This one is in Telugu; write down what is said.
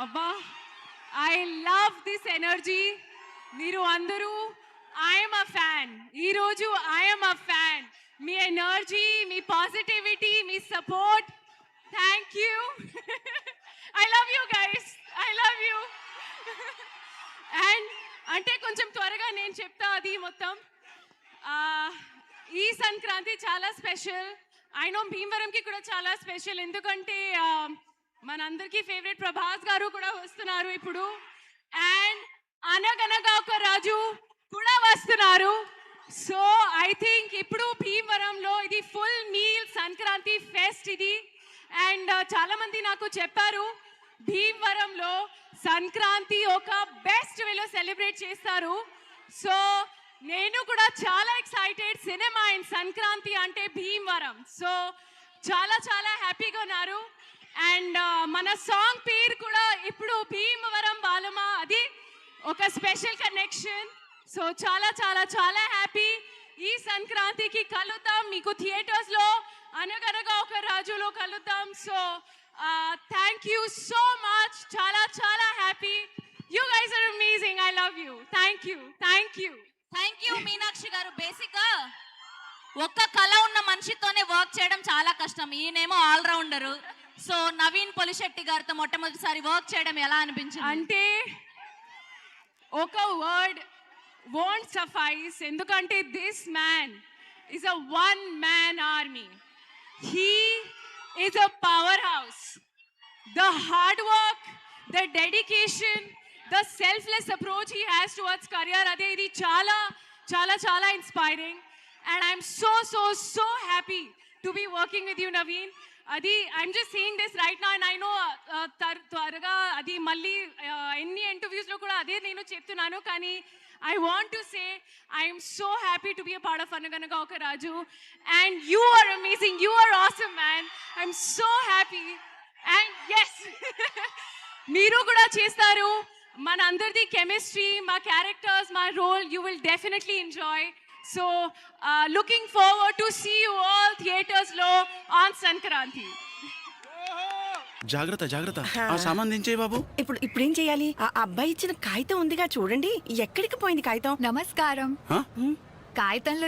అబ్బా ఐ లవ్ దిస్ ఎనర్జీ. మీరు అందరూ ఐఎమ్ అ ఫ్యాన్. ఈరోజు I'm a fan. Me energy, me positivity, me support, thank you. I love you guys, I love you. And అంటే కొంచెం త్వరగా నేను చెప్తా అది మొత్తం. ఈ సంక్రాంతి చాలా స్పెషల్. ఐ నో భీమవరంకి కూడా చాలా స్పెషల్, ఎందుకంటే మనందరికీ ఫేవరెట్ ప్రభాస్ గారు కూడా వస్తున్నారు ఇప్పుడు. అండ్ అనగనగా ఒక రాజు కూడా వస్తున్నారు. సో ఐ థింక్ ఇప్పుడు భీమవరంలో ఇది ఫుల్ మీల్ సంక్రాంతి ఫెస్ట్ ఇది. అండ్ చాలా మంది నాకు చెప్పారు భీమవరంలో సంక్రాంతి ఒక బెస్ట్ వేలో సెలబ్రేట్ చేస్తారు. సో నేను కూడా చాలా ఎక్సైటెడ్. సినిమా అండ్ సంక్రాంతి అంటే భీమవరం. సో చాలా చాలా హ్యాపీగా ఉన్నారు. అండ్ మన సాంగ్ పేరు కూడా ఇప్పుడు భీమవరం బాలమా, అది ఒక స్పెషల్ కనెక్షన్. సో చాలా చాలా చాలా హ్యాపీ. ఈ సంక్రాంతికి కలుద్దాం మీకు థియేటర్స్లో, అనగనగా ఒక రాజులో కలుద్దాం. So thank you so much. చాలా చాలా happy. You guys are amazing. I love you. Thank you, thank you. Thank you Meenakshi గారు. బేసిక్ గా ఒక్క కళ ఉన్న మనిషితోనే వర్క్ చేయడం చాలా కష్టం. ఈయనేమో ఆల్రౌండరు. సో నవీన్ పొలిశెట్టి గారితో మొట్టమొదటిసారి వర్క్ చేయడం ఎలా అనిపించింది? అంటే ఒక వర్డ్ won't suffice, ఎందుకంటే this man is a one man army. He is a powerhouse. The hard work, the dedication, the selfless approach he has towards career, ade idi చాలా చాలా చాలా inspiring. And I'm so happy to be working with you, Naveen. అది I'm just saying this right now, and I know త్వరగా అది మళ్ళీ ఎన్ని ఇంటర్వ్యూస్లో కూడా అదే నేను చెప్తున్నాను. కానీ I want to say I am so happy to be a part of Anaganaga Oka Raju, and you are amazing. You are awesome, man. I'm so happy. And yes, మీరు కూడా చేస్తారు. మన అందరిది కెమిస్ట్రీ, మా క్యారెక్టర్స్, మా role, you will definitely enjoy. So looking forward to see you all theaters lo on Sankranti. జాగ్రత్త జాగ్రత్త, ఆ సామాన్ దించేయి బాబు. ఇప్పుడు ఏం చేయాలి? ఆ అబ్బాయి ఇచ్చిన కాగితం ఉందిగా, చూడండి ఎక్కడికి పోయింది కాగితం. నమస్కారం. కాగితంలో